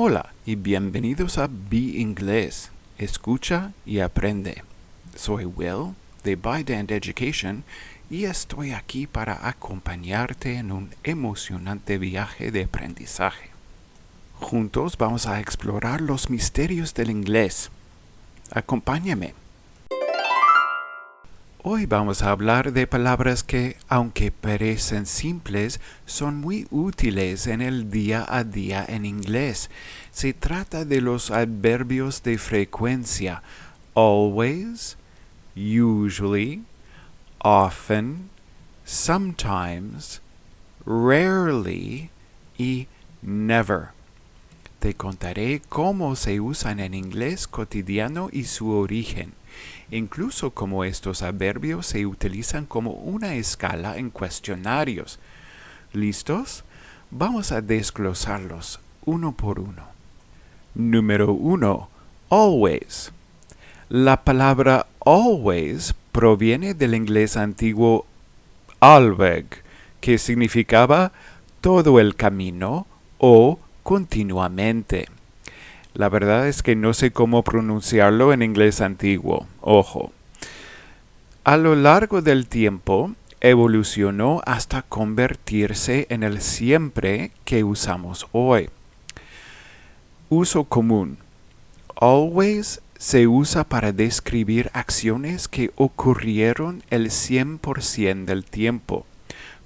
Hola y bienvenidos a Be Inglés. Escucha y aprende. Soy Will de ByteDance Education y estoy aquí para acompañarte en un emocionante viaje de aprendizaje. Juntos vamos a explorar los misterios del inglés. Acompáñame. Hoy vamos a hablar de palabras que, aunque parecen simples, son muy útiles en el día a día en inglés. Se trata de los adverbios de frecuencia: always, usually, often, sometimes, rarely y never. Te contaré cómo se usan en inglés cotidiano y su origen, incluso cómo estos adverbios se utilizan como una escala en cuestionarios. ¿Listos? Vamos a desglosarlos uno por uno. Número 1. Always. La palabra always proviene del inglés antiguo alweg, que significaba todo el camino o continuamente. La verdad es que no sé cómo pronunciarlo en inglés antiguo. Ojo. A lo largo del tiempo, evolucionó hasta convertirse en el siempre que usamos hoy. Uso común. Always se usa para describir acciones que ocurrieron el 100% del tiempo.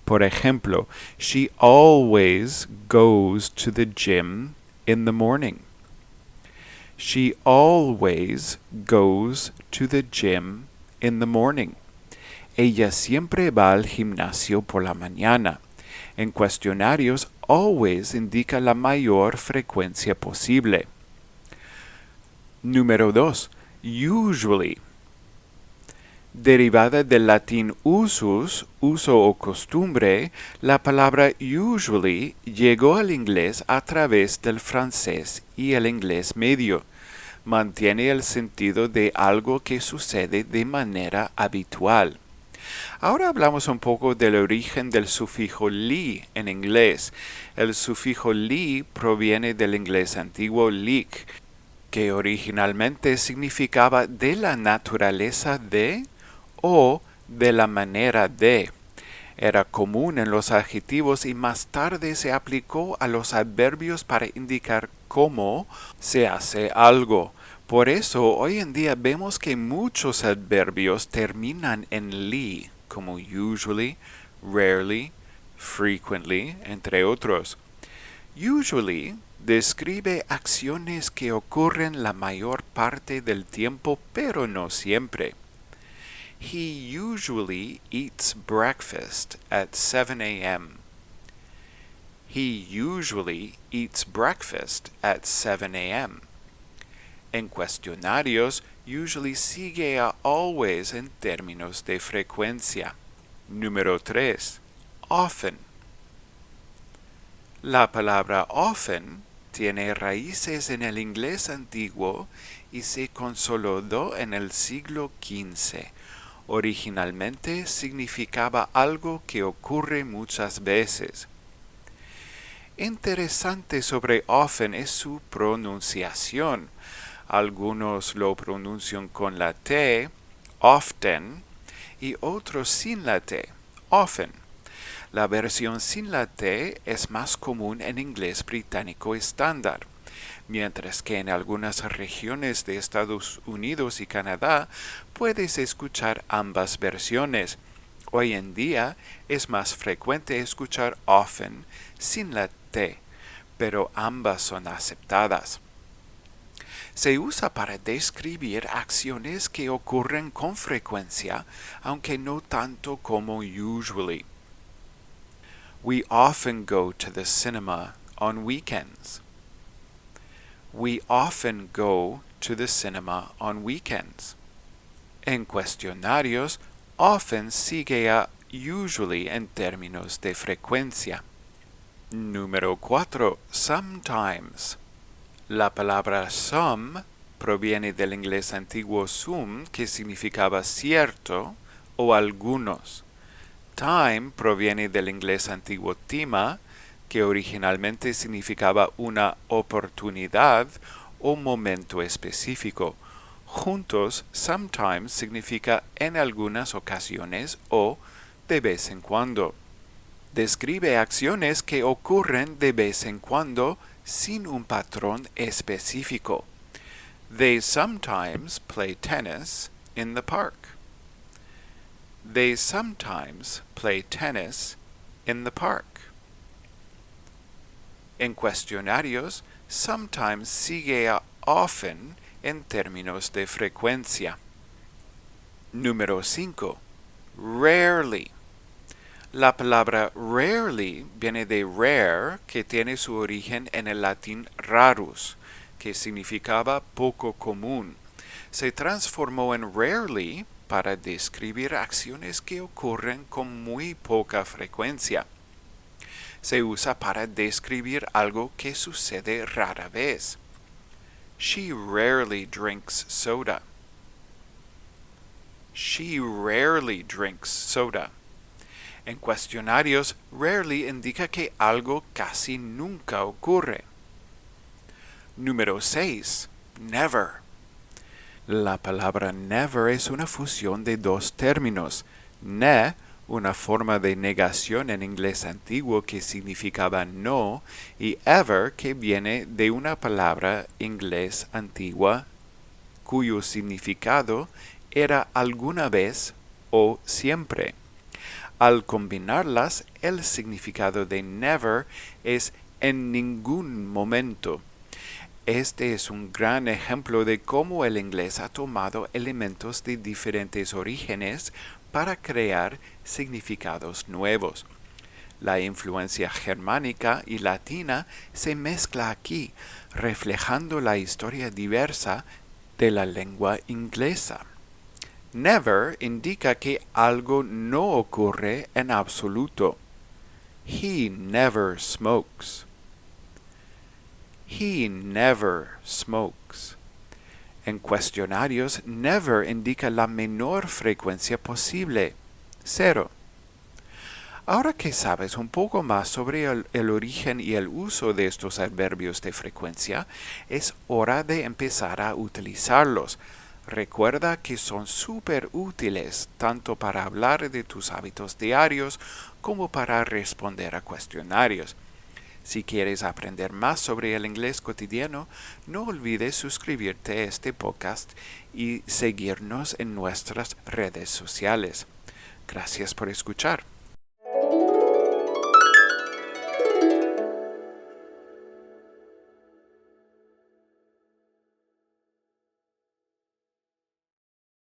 Por ejemplo, she always goes to the gym in the morning. She always goes to the gym in the morning. Ella siempre va al gimnasio por la mañana. En cuestionarios, always indica la mayor frecuencia posible. Número 2. Usually. Derivada del latín usus, uso o costumbre, la palabra usually llegó al inglés a través del francés y el inglés medio. Mantiene el sentido de algo que sucede de manera habitual. Ahora hablamos un poco del origen del sufijo ly en inglés. El sufijo ly proviene del inglés antiguo lic, que originalmente significaba de la naturaleza de o de la manera de. Era común en los adjetivos y más tarde se aplicó a los adverbios para indicar cómo se hace algo. Por eso hoy en día vemos que muchos adverbios terminan en ly, como usually, rarely, frequently, entre otros. Usually describe acciones que ocurren la mayor parte del tiempo, pero no siempre. He usually eats breakfast at 7 a.m. He usually eats breakfast at 7 a.m. En cuestionarios, usually sigue a always en términos de frecuencia. Número 3. Often. La palabra often tiene raíces en el inglés antiguo y se consolidó en el siglo XV. Originalmente significaba algo que ocurre muchas veces. Interesante sobre often es su pronunciación. Algunos lo pronuncian con la T, often, y otros sin la T, often. La versión sin la T es más común en inglés británico estándar, mientras que en algunas regiones de Estados Unidos y Canadá puedes escuchar ambas versiones. Hoy en día es más frecuente escuchar often sin la T, pero ambas son aceptadas. Se usa para describir acciones que ocurren con frecuencia, aunque no tanto como usually. We often go to the cinema on weekends. We often go to the cinema on weekends. En cuestionarios, often sigue a usually en términos de frecuencia. Número 4. Sometimes. La palabra some proviene del inglés antiguo sum, que significaba cierto o algunos. Time proviene del inglés antiguo tima, que originalmente significaba una oportunidad o momento específico. Juntos, sometimes significa en algunas ocasiones o de vez en cuando. Describe acciones que ocurren de vez en cuando sin un patrón específico. They sometimes play tennis in the park. They sometimes play tennis in the park. En cuestionarios, sometimes sigue a often en términos de frecuencia. Número 5. Rarely. La palabra rarely viene de rare, que tiene su origen en el latín rarus, que significaba poco común. Se transformó en rarely para describir acciones que ocurren con muy poca frecuencia. Se usa para describir algo que sucede rara vez. She rarely drinks soda. She rarely drinks soda. En cuestionarios, rarely indica que algo casi nunca ocurre. Número 6. Never. La palabra never es una fusión de dos términos. Ne, una forma de negación en inglés antiguo que significaba no, y ever, que viene de una palabra inglés antigua cuyo significado era alguna vez o siempre. Al combinarlas, el significado de never es en ningún momento. Este es un gran ejemplo de cómo el inglés ha tomado elementos de diferentes orígenes para crear significados nuevos. La influencia germánica y latina se mezcla aquí, reflejando la historia diversa de la lengua inglesa. Never indica que algo no ocurre en absoluto. He never smokes. He never smokes. En cuestionarios, never indica la menor frecuencia posible, 0. Ahora que sabes un poco más sobre el origen y el uso de estos adverbios de frecuencia, es hora de empezar a utilizarlos. Recuerda que son súper útiles tanto para hablar de tus hábitos diarios como para responder a cuestionarios. Si quieres aprender más sobre el inglés cotidiano, no olvides suscribirte a este podcast y seguirnos en nuestras redes sociales. Gracias por escuchar.